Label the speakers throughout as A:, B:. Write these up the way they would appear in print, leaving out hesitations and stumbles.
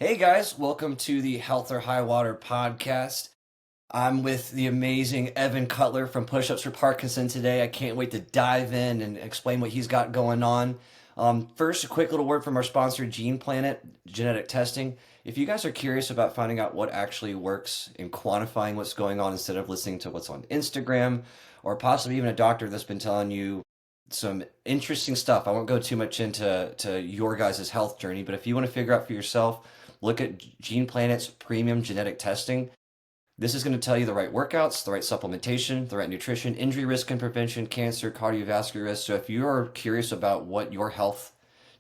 A: Hey guys, welcome to the Health or High Water podcast. I'm with the amazing Evan Cutler from Pushups for Parkinson today. I can't wait to dive in and explain what he's got going on. First, a quick little word from our sponsor, Gene Planet Genetic Testing. If you guys are curious about finding out what actually works and quantifying what's going on instead of listening to what's on Instagram or possibly even a doctor that's been telling you some interesting stuff. I won't go too much into your guys' health journey, but if you want to figure out for yourself, look at Gene Planet's premium genetic testing. This is going to tell you the right workouts, the right supplementation, the right nutrition, injury risk and prevention, cancer, cardiovascular risk. So if you're curious about what your health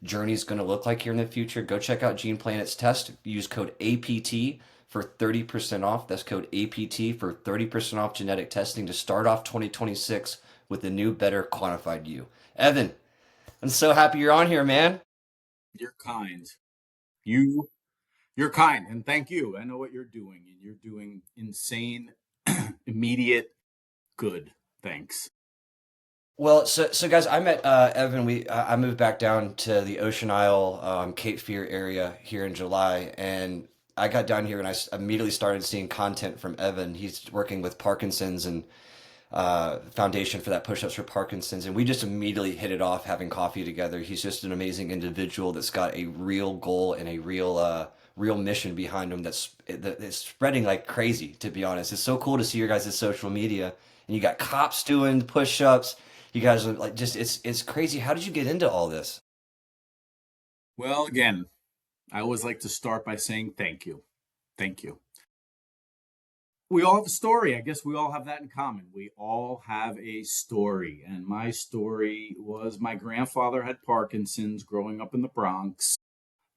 A: journey is going to look like here in the future, go check out Gene Planet's test. Use code APT for 30% off. That's code APT for 30% off genetic testing to start off 2026 with the new, better quantified you. Evan, I'm so happy you're on here, man.
B: You're kind. You you're kind, and thank you. I know what you're doing, and you're doing insane, immediate good. Thanks.
A: Well, so guys, I met Evan. I moved back down to the Ocean Isle, Cape Fear area here in July, and I got down here and immediately started seeing content from Evan. He's working with Parkinson's and foundation for that push-ups for Parkinson's, and we just immediately hit it off having coffee together. He's just an amazing individual that's got a real goal and a real mission behind him that's spreading like crazy. To be honest, it's so cool to see your guys' social media, and you got cops doing push-ups. You guys are like just it's crazy. How did you get into all this?
B: Well, again, I always like to start by saying thank you. Thank you. We all have a story. I guess we all have that in common. We all have a story. And my story was my grandfather had Parkinson's growing up in the Bronx.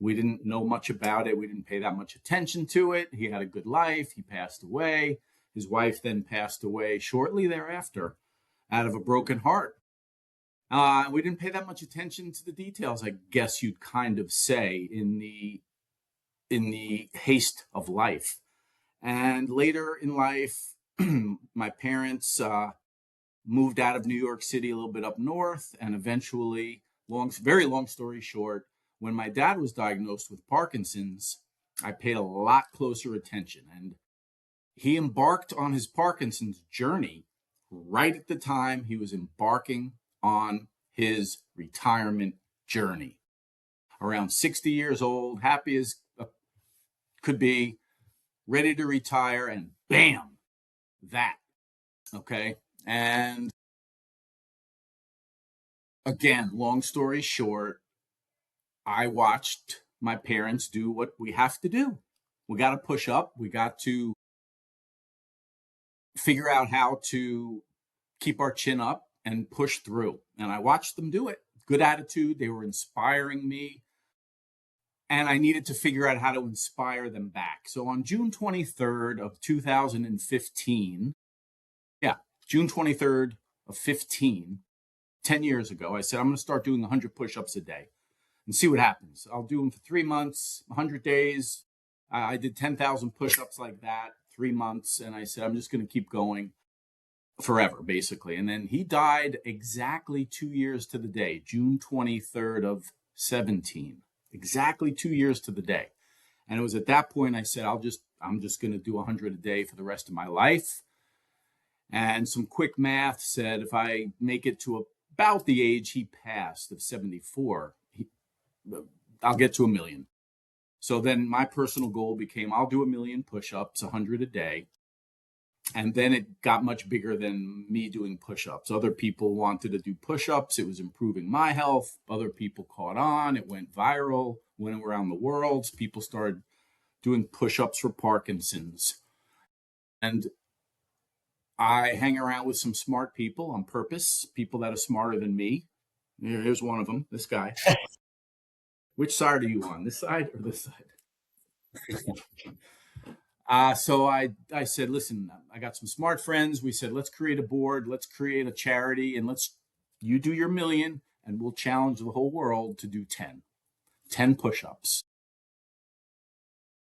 B: We didn't know much about it. We didn't pay that much attention to it. He had a good life. He passed away. His wife then passed away shortly thereafter out of a broken heart. We didn't pay that much attention to the details, I guess you'd kind of say, in the haste of life. And later in life, my parents moved out of New York City a little bit up north, and eventually, very long story short, when my dad was diagnosed with Parkinson's, I paid a lot closer attention. And he embarked on his Parkinson's journey right at the time he was embarking on his retirement journey. Around 60 years old, happy as could be, ready to retire, and bam, that. Okay. And again, long story short, I watched my parents do what we have to do. We got to push up. We got to figure out how to keep our chin up and push through. And I watched them do it. Good attitude. They were inspiring me. And I needed to figure out how to inspire them back. So on June 23rd of 2015, June 23rd of 15, 10 years ago, I said, I'm going to start doing 100 push-ups a day and see what happens. I'll do them for 3 months, 100 days. I did 10,000 push-ups like that, 3 months. And I said, I'm just going to keep going forever, basically. And then he died exactly 2 years to the day, June 23rd of 17, exactly 2 years to the day. And it was at that point I said, I'm just going to do 100 a day for the rest of my life. And some quick math said if I make it to about the age he passed of 74, I'll get to 1 million. So then my personal goal became I'll do 1 million push-ups, 100 a day. And then it got much bigger than me doing push-ups. Other people wanted to do push-ups. It was improving my health. Other people caught on. It went viral, went around the world. People started doing push-ups for Parkinson's. And I hang around with some smart people on purpose, people that are smarter than me. Here's one of them, this guy. Which side are you on, this side or this side? So I said, listen, I got some smart friends. We said, let's create a board, let's create a charity, and you do your 1 million, and we'll challenge the whole world to do 10 push-ups.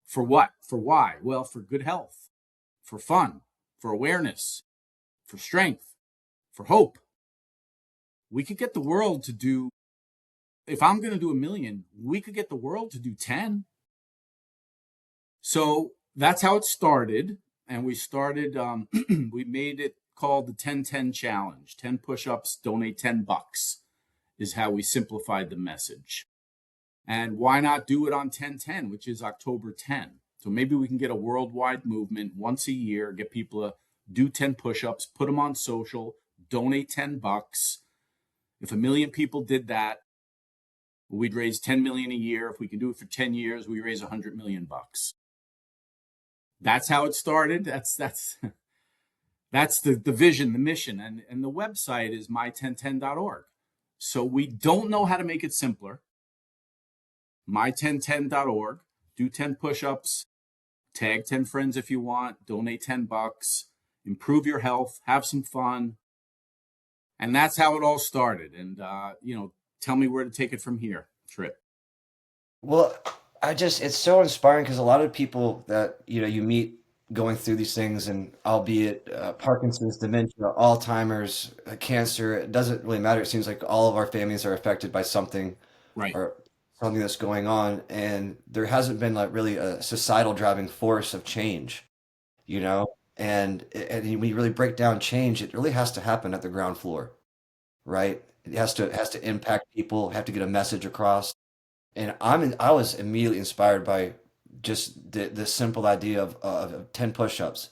B: For what? For why? Well, for good health, for fun, for awareness, for strength, for hope. We could get the world to do, if I'm going to do 1 million, we could get the world to do 10. So that's how it started. And we started, we made it called the 10-10 challenge. 10 push-ups, donate $10 is how we simplified the message. And why not do it on 10-10, which is October 10? So maybe we can get a worldwide movement once a year, get people to do 10 push-ups, put them on social, donate $10. If 1 million people did that, we'd raise 10 million a year. If we can do it for 10 years, we raise 100 million bucks. That's how it started. That's the vision, the mission, and the website is my1010.org. So we don't know how to make it simpler. My1010.org. Do 10 push-ups, tag 10 friends if you want, donate $10, improve your health, have some fun. And that's how it all started. And tell me where to take it from here, Tripp.
A: Well, it's so inspiring because a lot of people that, you meet going through these things, and albeit Parkinson's, dementia, Alzheimer's, cancer, it doesn't really matter. It seems like all of our families are affected by something
B: Right.
A: or something that's going on, and there hasn't been like really a societal driving force of change, you know? And when you really break down change, it really has to happen at the ground floor, right? It has to impact people, have to get a message across. And I was immediately inspired by just the simple idea of 10 push-ups.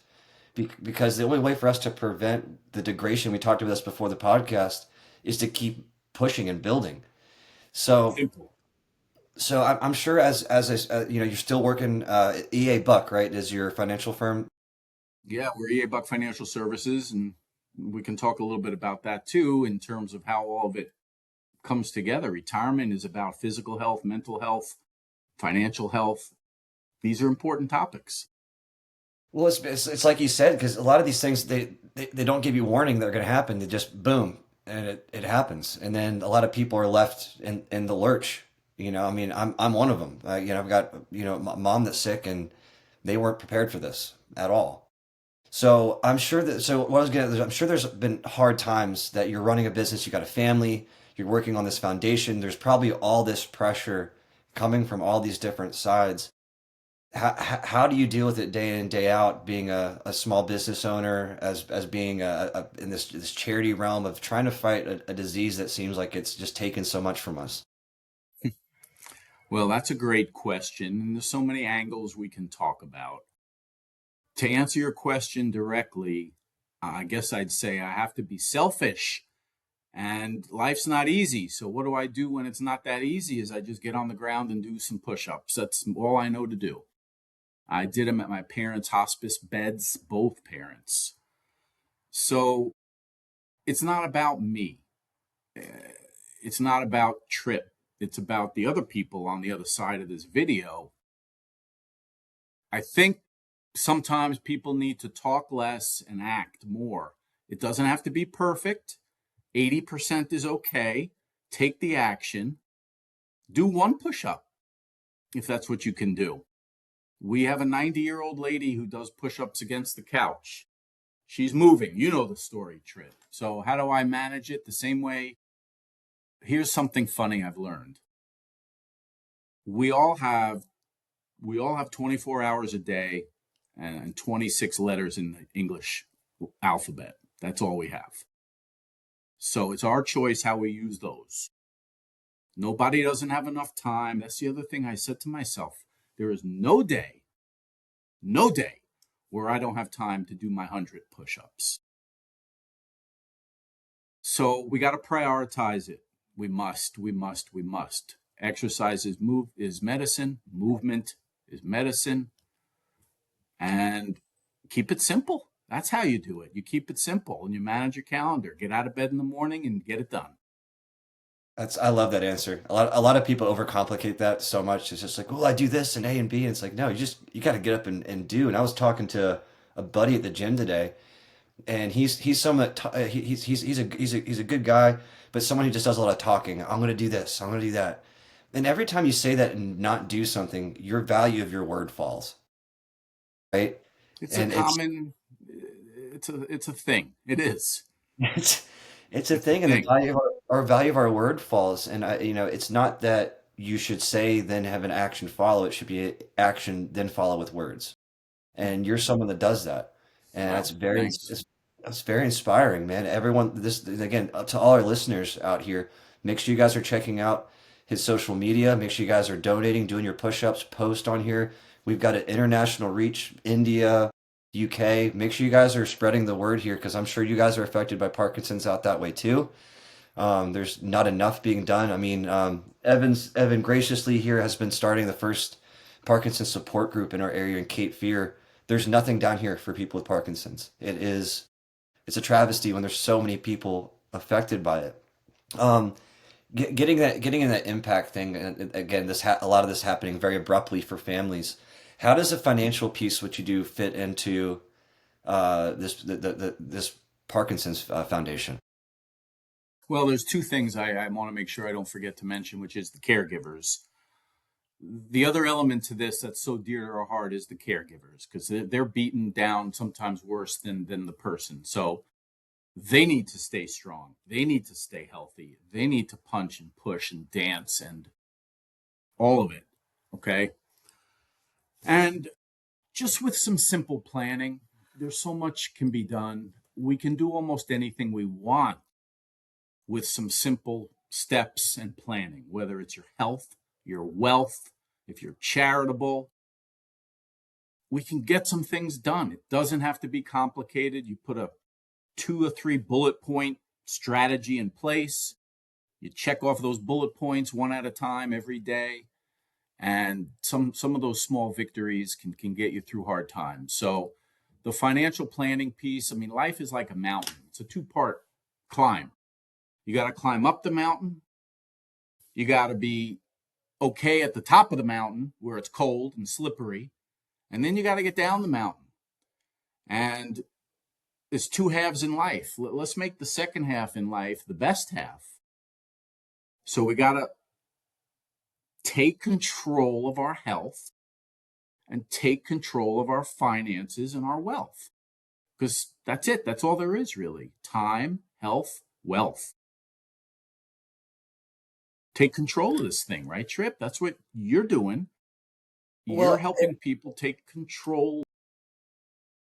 A: Because the only way for us to prevent the degradation, we talked about this before the podcast, is to keep pushing and building. So
B: Simple.
A: I'm sure you're still working, EA Buck, right? Is your financial firm?
B: Yeah, we're EA Buck Financial Services, and we can talk a little bit about that too in terms of how all of it comes together. Retirement is about physical health, mental health, financial health. These are important topics.
A: Well, it's like you said, because a lot of these things they don't give you warning they're going to happen. They just boom, and it happens, and then a lot of people are left in the lurch. I mean, I'm one of them. I've got my mom that's sick, and they weren't prepared for this at all. So I'm sure that. So what I was gonna, I'm sure there's been hard times that you're running a business, you got a family, you're working on this foundation. There's probably all this pressure coming from all these different sides. How do you deal with it day in, day out, being a small business owner, as being in this charity realm of trying to fight a disease that seems like it's just taken so much from us?
B: Well, that's a great question. And there's so many angles we can talk about. To answer your question directly, I guess I'd say I have to be selfish. And life's not easy. So what do I do when it's not that easy? Is I just get on the ground and do some push-ups. That's all I know to do. I did them at my parents' hospice beds, both parents. So it's not about me. It's not about Tripp. It's about the other people on the other side of this video. I think sometimes people need to talk less and act more. It doesn't have to be perfect. 80% is okay. Take the action. Do one push-up if that's what you can do. We have a 90-year-old lady who does push-ups against the couch. She's moving. You know the story, Tripp. So how do I manage it? The same way. Here's something funny I've learned. We all have 24 hours a day and 26 letters in the English alphabet. That's all we have. So it's our choice how we use those. Nobody doesn't have enough time. That's the other thing I said to myself. There is no day where I don't have time to do my 100 push-ups. So we got to prioritize it. We must. Exercise is medicine. Movement is medicine. And keep it simple. That's how you do it. You keep it simple and you manage your calendar. Get out of bed in the morning and get it done.
A: I love that answer. A lot of people overcomplicate that so much. It's just like, well, I do this and A and B, and it's like, no, you got to get up and do. And I was talking to a buddy at the gym today, and he's someone that he's a good guy, but someone who just does a lot of talking. I'm going to do this. I'm going to do that. And every time you say that and not do something, your value of your word falls, right?
B: It's a
A: And it's
B: common, it's a thing. It is.
A: it's it's a
B: It's a
A: thing, and the
B: thing.
A: value of our value of our word falls. And it's not that. you should say, then have an action follow. It should be action, then follow with words. And you're someone that does that. And
B: Wow, thanks.
A: it's very inspiring, man. Everyone, this again, to all our listeners out here, make sure you guys are checking out his social media. Make sure you guys are donating, doing your push-ups, post on here. We've got an international reach, India, UK. Make sure you guys are spreading the word here because I'm sure you guys are affected by Parkinson's out that way too. There's not enough being done. I mean, Evan graciously here has been starting the first Parkinson's support group in our area in Cape Fear. There's nothing down here for people with Parkinson's. It's a travesty when there's so many people affected by it. Um, getting in that impact thing, and again, a lot of this happening very abruptly for families. How does the financial piece, what you do, fit into this Parkinson's Foundation?
B: Well, there's two things I want to make sure I don't forget to mention, which is the caregivers. The other element to this that's so dear to our heart is the caregivers, because they're beaten down sometimes worse than the person. So they need to stay strong. They need to stay healthy. They need to punch and push and dance and all of it. Okay. And just with some simple planning, there's so much can be done. We can do almost anything we want with some simple steps and planning, whether it's your health, your wealth, if you're charitable. We can get some things done. It doesn't have to be complicated. You put a 2 or 3 bullet point strategy in place. You check off those bullet points one at a time every day. And some of those small victories can get you through hard times. So the financial planning piece, I mean, life is like a mountain. It's a 2-part climb. You got to climb up the mountain. You got to be okay at the top of the mountain where it's cold and slippery. And then you got to get down the mountain. And there's 2 halves in life. Let's make the second half in life the best half. So we got to take control of our health and take control of our finances and our wealth. Because that's it. That's all there is, really. Time, health, wealth. Take control of this thing, right, Tripp? That's what you're doing. You're
A: Well,
B: helping people take control.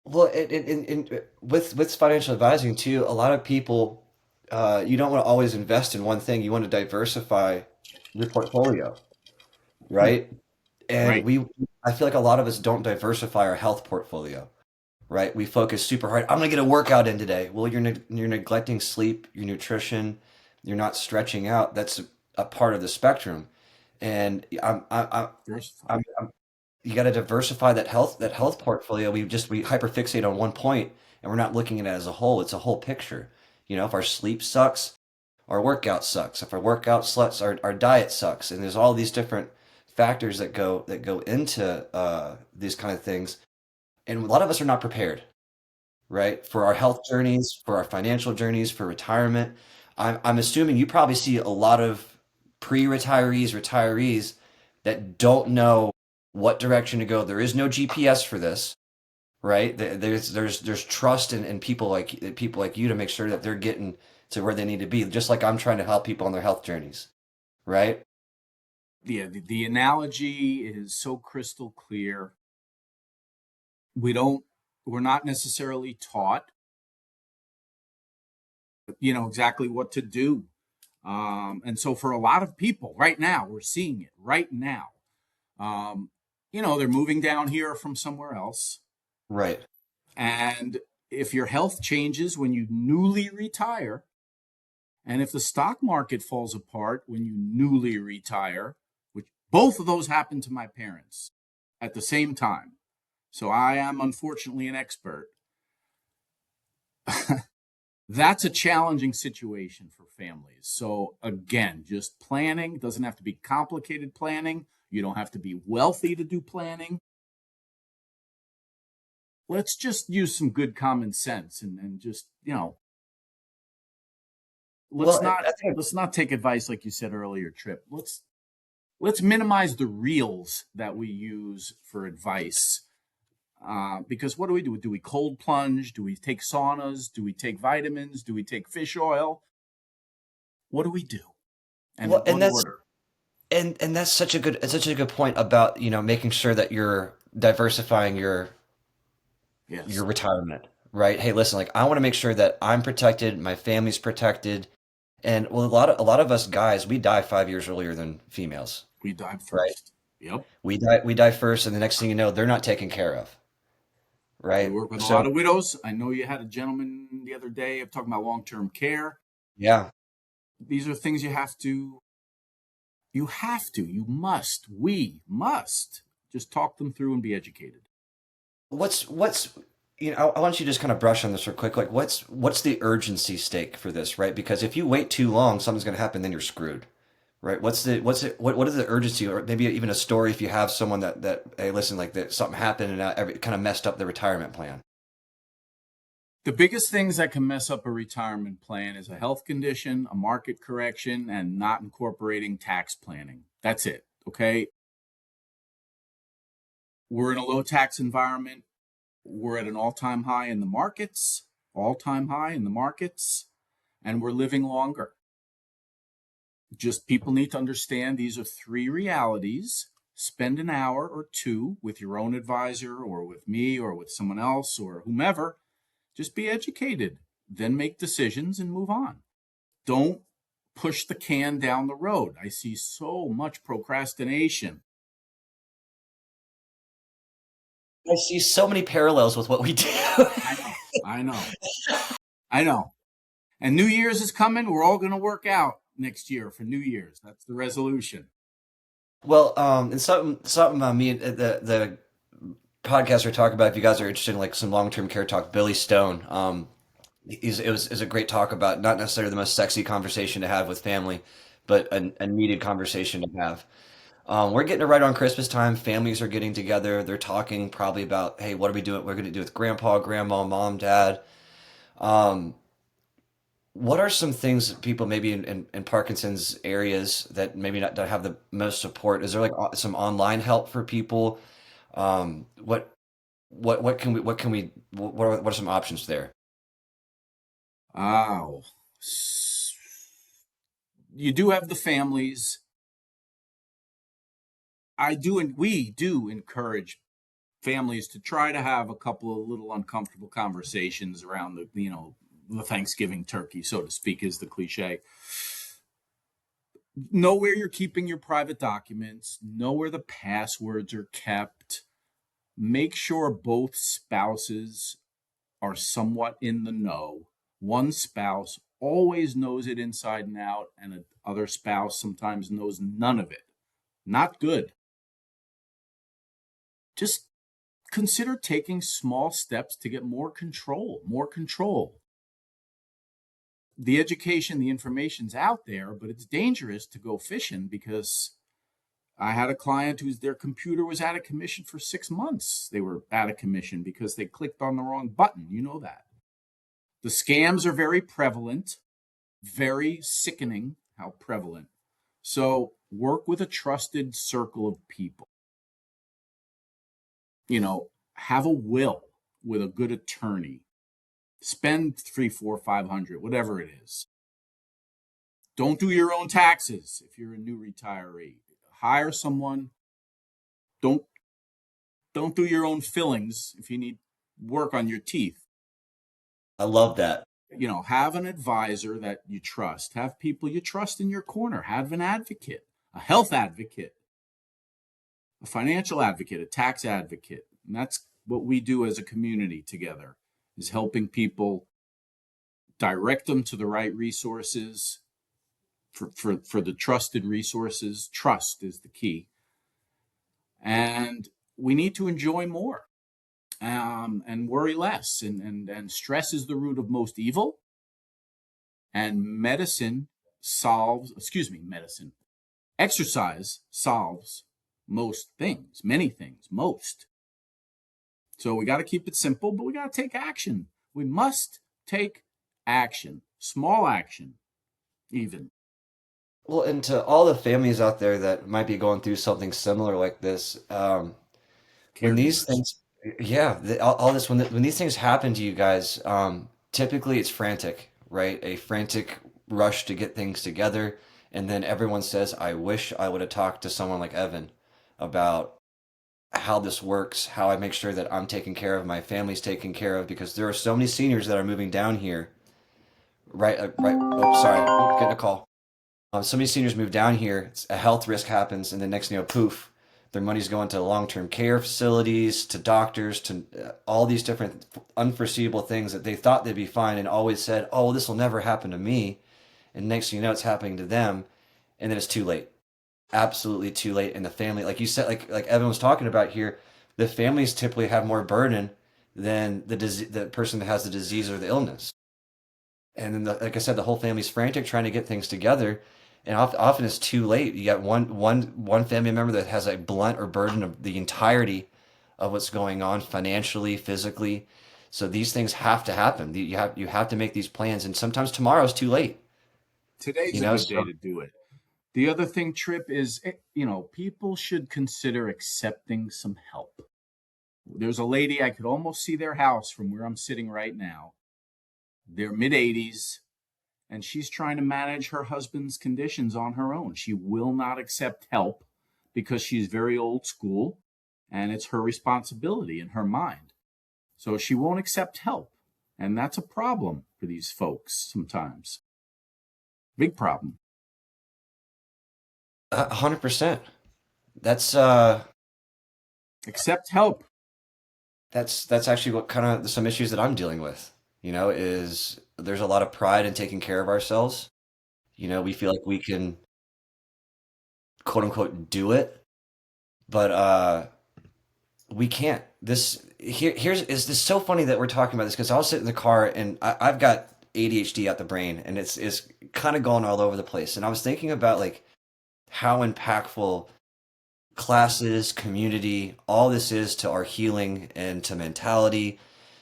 A: Well, with financial advising too, a lot of people, you don't want to always invest in one thing. You want to diversify your portfolio, right? And
B: Right.
A: I feel like a lot of us don't diversify our health portfolio, right? We focus super hard. I'm gonna get a workout in today. Well, you're neglecting sleep, your nutrition, you're not stretching out. That's a part of the spectrum, and
B: Diversify.
A: I'm you got to diversify that health portfolio. We hyperfixate on one point and we're not looking at it as a whole. It's a whole picture. You know, if our sleep sucks, our workout sucks. If our workout sucks, our diet sucks. And there's all these different factors that go into these kind of things. And a lot of us are not prepared, right? For our health journeys, for our financial journeys, for retirement. I'm assuming you probably see a lot of pre-retirees, retirees that don't know what direction to go. There is no GPS for this, right? There's trust in people like you to make sure that they're getting to where they need to be, just like I'm trying to help people on their health journeys, right?
B: Yeah, the analogy is so crystal clear. We don't, we're not necessarily taught, exactly what to do. And so for a lot of people right now, we're seeing it right now. Um, they're moving down here from somewhere else.
A: Right.
B: And if your health changes when you newly retire, and if the stock market falls apart when you newly retire, which both of those happened to my parents at the same time. So I am unfortunately an expert. That's a challenging situation for families. So again, just planning doesn't have to be complicated planning. You don't have to be wealthy to do planning. Let's just use some good common sense and just,
A: Well,
B: let's not
A: I think
B: let's not take advice like you said earlier, Tripp. Let's minimize the reels that we use for advice. Because what do we do? Do we cold plunge? Do we take saunas? Do we take vitamins? Do we take fish oil? What do we do? And in
A: well, and
B: what
A: that's
B: order?
A: and that's such a good point about, making sure that you're diversifying your
B: Yes.
A: retirement, right? Hey, listen, like I want to make sure that I'm protected, my family's protected. And well, a lot of us guys, we die 5 years earlier than females,
B: We dive
A: right?
B: first. Yep.
A: We die first, and the next thing you know, they're not taken care of,
B: We
A: right?
B: work with a lot
A: So
B: of widows. I know you had a gentleman the other day talking about long-term care.
A: yeah.
B: These are things you must, we must just talk them through and be educated.
A: What's I want you to just kind of brush on this real quick. Like what's the urgency stake for this, right? Because if you wait too long, something's going to happen, then you're screwed. Right. What is the urgency, or maybe even a story if you have someone that hey, listen, like that something happened and kind of messed up the retirement plan.
B: The biggest things that can mess up a retirement plan is a health condition, a market correction, and not incorporating tax planning. That's it. Okay. We're in a low tax environment. We're at an all-time high in the markets, and we're living longer. Just people need to understand these are three realities. Spend an hour or two with your own advisor or with me or with someone else or whomever. Just be educated, then make decisions and move on. Don't push the can down the road. I see so much procrastination.
A: I see so many parallels with what we do.
B: I know, I know, I know. And New Year's is coming. We're all going to work out next year for New Year's. That's the resolution.
A: Well, and something me and the podcast we're talking about. If you guys are interested in like some long term care talk, Billy Stone, is a great talk about not necessarily the most sexy conversation to have with family, but a needed conversation to have. We're getting it right on Christmas time. Families are getting together. They're talking probably about, hey, what are we doing? We're going to do with grandpa, grandma, mom, dad. Um, what are some things that people maybe in Parkinson's areas that maybe not don't have the most support? Is there like some online help for people? What are some options there?
B: Oh, you do have the families. And we do encourage families to try to have a couple of little uncomfortable conversations around the Thanksgiving turkey, so to speak, is the cliche. Know where you're keeping your private documents, know where the passwords are kept, make sure both spouses are somewhat in the know. One spouse always knows it inside and out, and the other spouse sometimes knows none of it. Not good. Just consider taking small steps to get more control, more control. The education, the information's out there, but it's dangerous to go fishing because I had a client whose their computer was out of commission for 6 months. They were out of commission because they clicked on the wrong button. You know that. The scams are very prevalent, very sickening how prevalent. So work with a trusted circle of people. Have a will with a good attorney. Spend 3, 4, 500, whatever it is. Don't do your own taxes if you're a new retiree. Hire someone. Don't don't do your own fillings if you need work on your teeth.
A: I love that.
B: Have an advisor that you trust. Have people you trust in your corner. Have an advocate, a health advocate, a financial advocate, a tax advocate. And that's what we do as a community together, is helping people direct them to the right resources for the trusted resources. Trust is the key. And we need to enjoy more, and worry less. And stress is the root of most evil. And exercise solves most things, many things, most. So we got to keep it simple, but we got to take action. We must take action, small action, even.
A: Well, and to all the families out there that might be going through something similar like this, when these
B: Caregivers.
A: things, yeah, all this when these things happen to you guys, typically it's frantic, right? A frantic rush to get things together. And then everyone says, I wish I would have talked to someone like Evan about how this works, how I make sure that I'm taken care of, my family's taken care of, because there are so many seniors that are moving down here. Right. Oh, sorry. Oh, getting a call. So many seniors move down here, a health risk happens, and the next thing you know, poof, their money's going to long-term care facilities, to doctors, to all these different unforeseeable things that they thought they'd be fine and always said, oh, well, this will never happen to me. And next thing you know, it's happening to them, and then it's too late. Absolutely too late. And the family, like you said, like Evan was talking about here, the families typically have more burden than the person that has the disease or the illness. And then, like I said, the whole family's frantic trying to get things together, and often it's too late. You got one family member that has a blunt or burden of the entirety of what's going on financially, physically. So these things have to happen. You have to make these plans, and sometimes tomorrow's too late.
B: Today's
A: You
B: a
A: know,
B: good day
A: so
B: to do it. The other thing, Trip, is people should consider accepting some help. There's a lady, I could almost see their house from where I'm sitting right now. They're mid 80s, and she's trying to manage her husband's conditions on her own. She will not accept help because she's very old school and it's her responsibility in her mind. So she won't accept help. And that's a problem for these folks sometimes. Big problem.
A: 100%. That's
B: Accept help.
A: that's actually what kind of some issues that I'm dealing with. Is there's a lot of pride in taking care of ourselves. We feel like we can quote unquote do it, but we can't. Is this so funny that we're talking about this because I was sitting in the car and I've got ADHD at the brain and it's kind of going all over the place. And I was thinking about like how impactful classes, community, all this is to our healing and to mentality,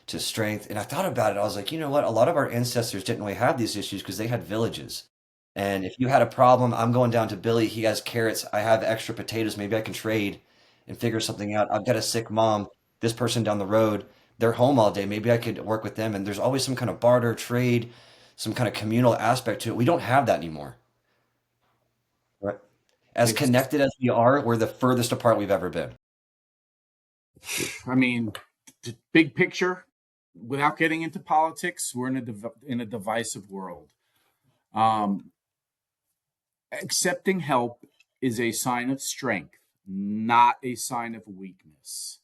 A: to strength. And I thought about it. I was like, you know what? A lot of our ancestors didn't really have these issues because they had villages. And if you had a problem, I'm going down to Billy. He has carrots. I have extra potatoes. Maybe I can trade and figure something out. I've got a sick mom. This person down the road, they're home all day. Maybe I could work with them. And there's always some kind of barter, trade, some kind of communal aspect to it. We don't have that anymore. Right. As
B: It's,
A: connected as we are, we're the furthest apart we've ever been.
B: I mean, big picture, without getting into politics, we're in a divisive world. Um, Accepting help is a sign of strength, not a sign of weakness.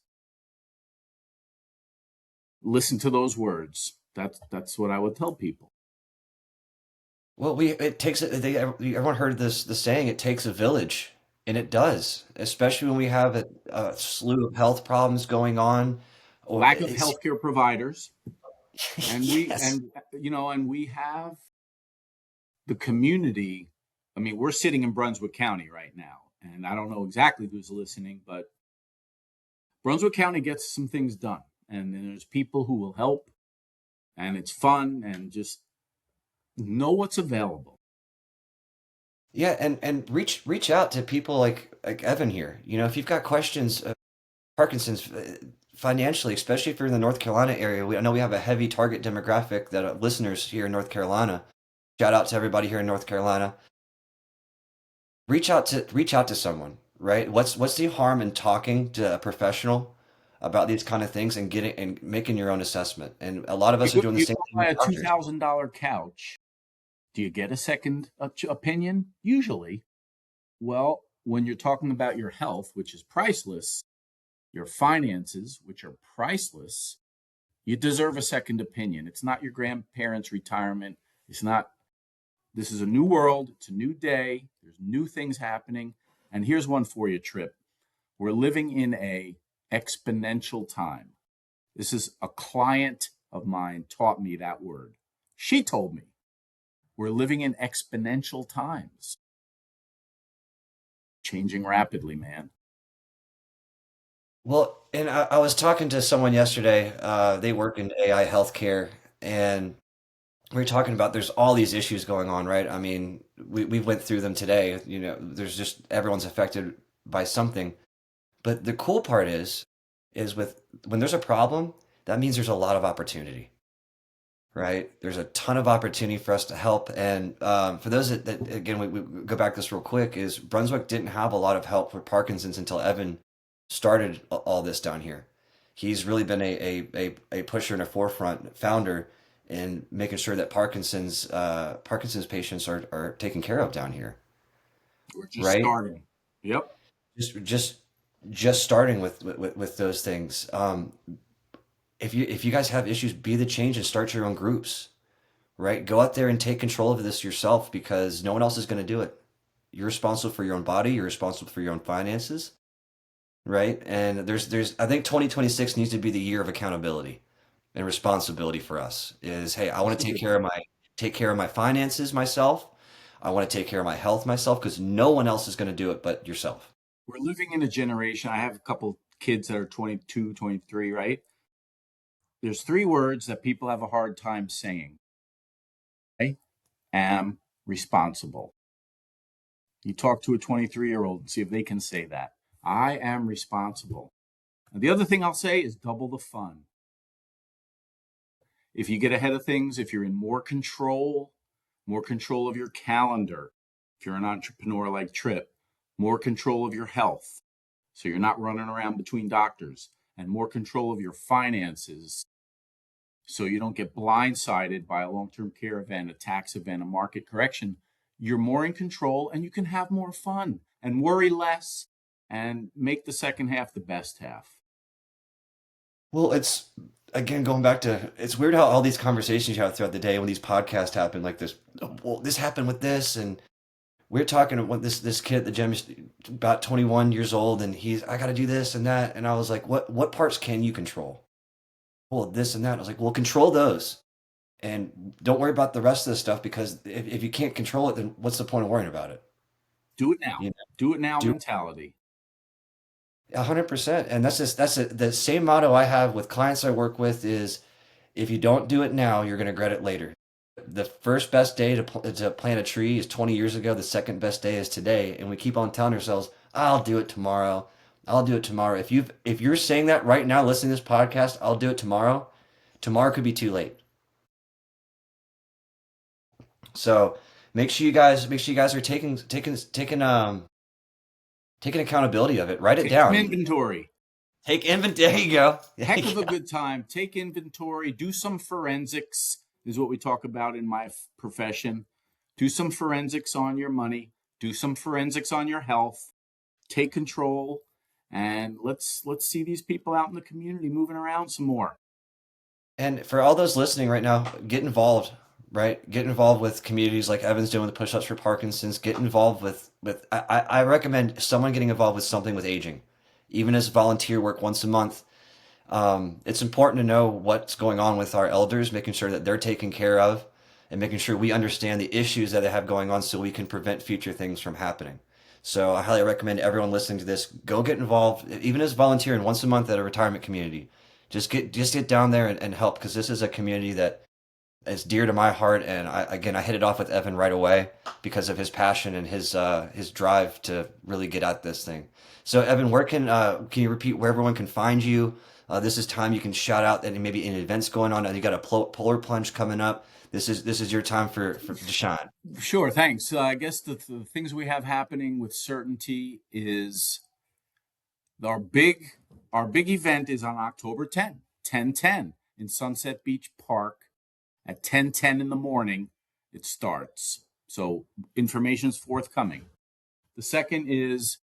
B: Listen to those words. That's what I would tell people.
A: Well, it takes everyone heard the saying, it takes a village, and it does, especially when we have a slew of health problems going on, or
B: Lack of
A: it's
B: healthcare providers, and
A: yes.
B: we have the community. I mean, we're sitting in Brunswick County right now, and I don't know exactly who's listening, but Brunswick County gets some things done, and then there's people who will help, and it's fun, and just know what's available.
A: Yeah, and reach out to people like Evan here. If you've got questions, Parkinson's financially, especially if you're in the North Carolina area, I know we have a heavy target demographic that listeners here in North Carolina. Shout out to everybody here in North Carolina. Reach out to someone, right? What's the harm in talking to a professional about these kind of things and getting and making your own assessment? And a lot of us are doing the
B: You
A: same
B: go
A: thing
B: buy
A: with
B: a two
A: doctors.
B: thousand dollar couch. Do you get a second opinion? Usually. Well, when you're talking about your health, which is priceless, your finances, which are priceless, you deserve a second opinion. It's not your grandparents' retirement. It's not, this is a new world. It's a new day. There's new things happening. And here's one for you, Trip. We're living in a exponential time. This is a client of mine taught me that word. She told me we're living in exponential times, changing rapidly, man.
A: Well, and I was talking to someone yesterday. They work in AI healthcare, and we were talking about there's all these issues going on, right? I mean, we went through them today. There's just everyone's affected by something. But the cool part is with when there's a problem, that means there's a lot of opportunity, right? There's a ton of opportunity for us to help. And for those that again, we go back this real quick, is Brunswick didn't have a lot of help for Parkinson's until Evan started all this down here. He's really been a pusher and a forefront founder in making sure that Parkinson's patients are taken care of down here,
B: We're just
A: right?
B: starting. Yep.
A: Just just just starting with those things. If you guys have issues, be the change and start your own groups, right? Go out there and take control of this yourself because no one else is going to do it. You're responsible for your own body. You're responsible for your own finances, right? And I think 2026 needs to be the year of accountability and responsibility for us. Is hey, I want
B: That's
A: to
B: a good.
A: take care of my finances myself. I want to take care of my health myself because no one else is going to do it but yourself.
B: We're living in a generation. I have a couple kids that are 22, 23, right? There's three words that people have a hard time saying. I am responsible. You talk to a 23-year-old and see if they can say that. I am responsible. And the other thing I'll say is double the fun. If you get ahead of things, if you're in more control of your calendar, if you're an entrepreneur like Tripp, more control of your health, so you're not running around between doctors, and more control of your finances, so you don't get blindsided by a long-term care event, a tax event, a market correction. You're more in control and you can have more fun and worry less and make the second half the best half.
A: Well, it's again going back to it's weird how all these conversations you have throughout the day when these podcasts happen like this. "Oh, well, this happened with this, and we're talking about this kid at the gym is about 21 years old, and he's I got to do this and that, and I was like, what parts can you control? Well, this and that. I was like, well, control those, and don't worry about the rest of the stuff because if you can't control it, then what's the point of worrying about it?
B: Do it now.
A: You know,
B: Do it now
A: do
B: mentality.
A: 100%, and the same motto I have with clients I work with is if you don't do it now, you're going to regret it later. The first best day to plant a tree is 20 years ago. The second best day is today, and we keep on telling ourselves, "I'll do it tomorrow. I'll do it tomorrow." If you're saying that right now, listening to this podcast, "I'll do it tomorrow." Tomorrow could be too late. So make sure you guys are taking accountability of it. Write it
B: Take some
A: down.
B: inventory.
A: Take inventory. There you go. There
B: Heck of
A: you
B: a
A: go.
B: good time. Take inventory. Do some forensics, is what we talk about in my profession. Do some forensics on your money. Do some forensics on your health. Take control, and let's see these people out in the community moving around some more.
A: And for all those listening right now, get involved, right? Get involved with communities like Evan's doing with the push-ups for Parkinson's. Get involved with I recommend someone getting involved with something with aging, even as volunteer work once a month. It's important to know what's going on with our elders, making sure that they're taken care of, and making sure we understand the issues that they have going on so we can prevent future things from happening. So I highly recommend everyone listening to this go get involved, even as volunteering once a month at a retirement community. Just get down there and help because this is a community that is dear to my heart. And I hit it off with Evan right away because of his passion and his drive to really get at this thing. So Evan, where can you repeat where everyone can find you? This is time you can shout out that maybe any events going on. You got a polar plunge coming up. This is your time to shine.
B: Sure, thanks. I guess the things we have happening with certainty is our big our big event is on October 10, 10/10 in Sunset Beach Park at 10:10 in the morning. It starts. So information's forthcoming. The second is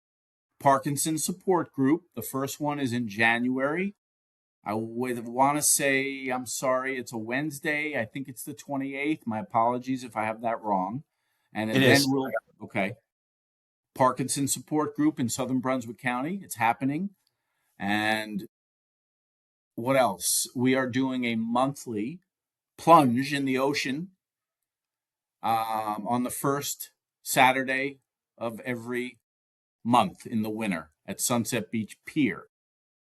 B: Parkinson support group. The first one is in January. I would want to say, I'm sorry, it's a Wednesday. I think it's the 28th. My apologies if I have that wrong.
A: It
B: Then
A: is.
B: okay, Parkinson support group in Southern Brunswick County. It's happening. And what else? We are doing a monthly plunge in the ocean on the first Saturday of every month in the winter at Sunset Beach Pier.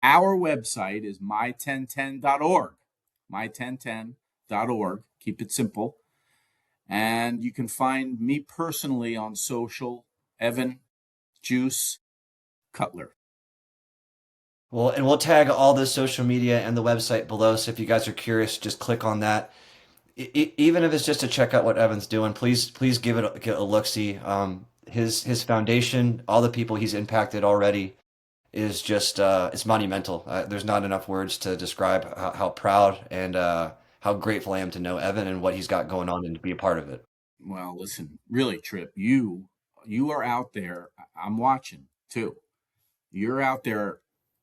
B: Our website is my1010.org. My1010.org. Keep it simple. And you can find me personally on social, Evan Juice Cutler.
A: Well, and we'll tag all the social media and the website below. So if you guys are curious, just click on that. Even if it's just to check out what Evan's doing, please give a look see. His foundation, all the people he's impacted already is just it's monumental. There's not enough words to describe how proud and how grateful I am to know Evan and what he's got going on and to be a part of it.
B: Well, listen, really, Tripp, you are out there. I'm watching too. You're out there.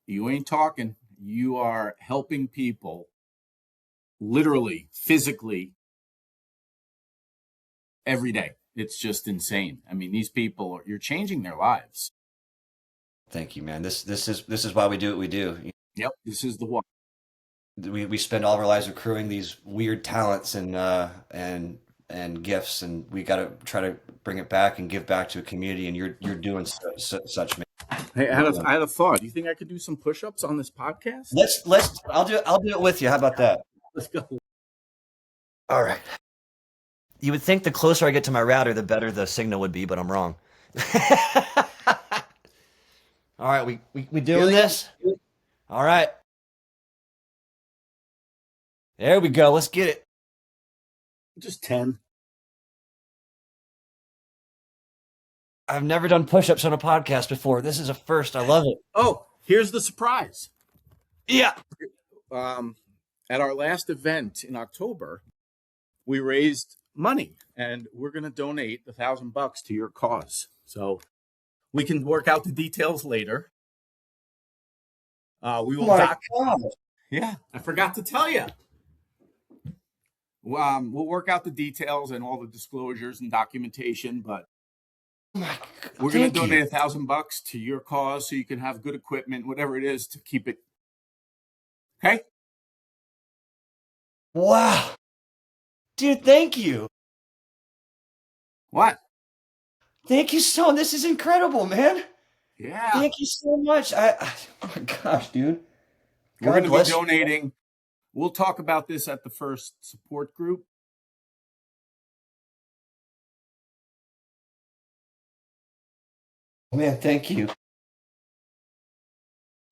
B: You ain't talking. You are helping people literally, physically every day. It's just insane. I mean, these people, you're changing their lives.
A: Thank you, man. This is why we do what we do.
B: Yep, this is the one.
A: We spend all of our lives accruing these weird talents and gifts, and we got to try to bring it back and give back to a community. And you're doing such, man.
B: Hey, I had a thought. Do you think I could do some push-ups on this podcast?
A: Let's I'll do it with you. How about that?
B: Let's go.
A: All right. You would think the closer I get to my router, the better the signal would be, but I'm wrong. All right, we doing this? All right. There we go. Let's get it.
B: Just 10.
A: I've never done push-ups on a podcast before. This is a first. I love it.
B: Oh, here's the surprise.
A: Yeah.
B: At our last event in October, we raised money, and we're going to donate $1,000 to your cause. So we can work out the details later. We will.
A: God.
B: Yeah, I forgot to tell you. We'll work out the details and all the disclosures and documentation, but we're going to donate $1,000 to your cause so you can have good equipment, whatever it is, to keep it. Okay.
A: Wow. Dude, thank you.
B: What?
A: Thank you so. This is incredible, man.
B: Yeah.
A: Thank you so much. Oh my gosh, dude.
B: We're going to be donating. We'll talk about this at the first support group.
A: Man, thank you.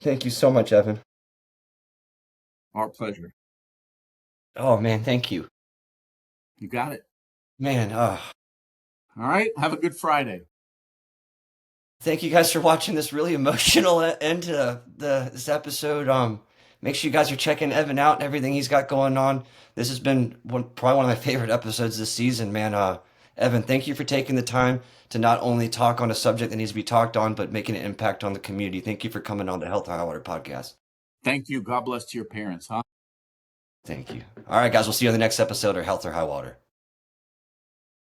A: Thank you so much, Evan.
B: Our pleasure.
A: Oh, man, thank you.
B: You got it.
A: Man,
B: All right. Have a good Friday.
A: Thank you guys for watching this really emotional end to this episode. Make sure you guys are checking Evan out and everything he's got going on. This has been probably one of my favorite episodes this season, man. Evan, thank you for taking the time to not only talk on a subject that needs to be talked on, but making an impact on the community. Thank you for coming on the Health High Water podcast.
B: Thank you. God bless to your parents, huh?
A: Thank you. All right, guys, we'll see you on the next episode of Health or High Water.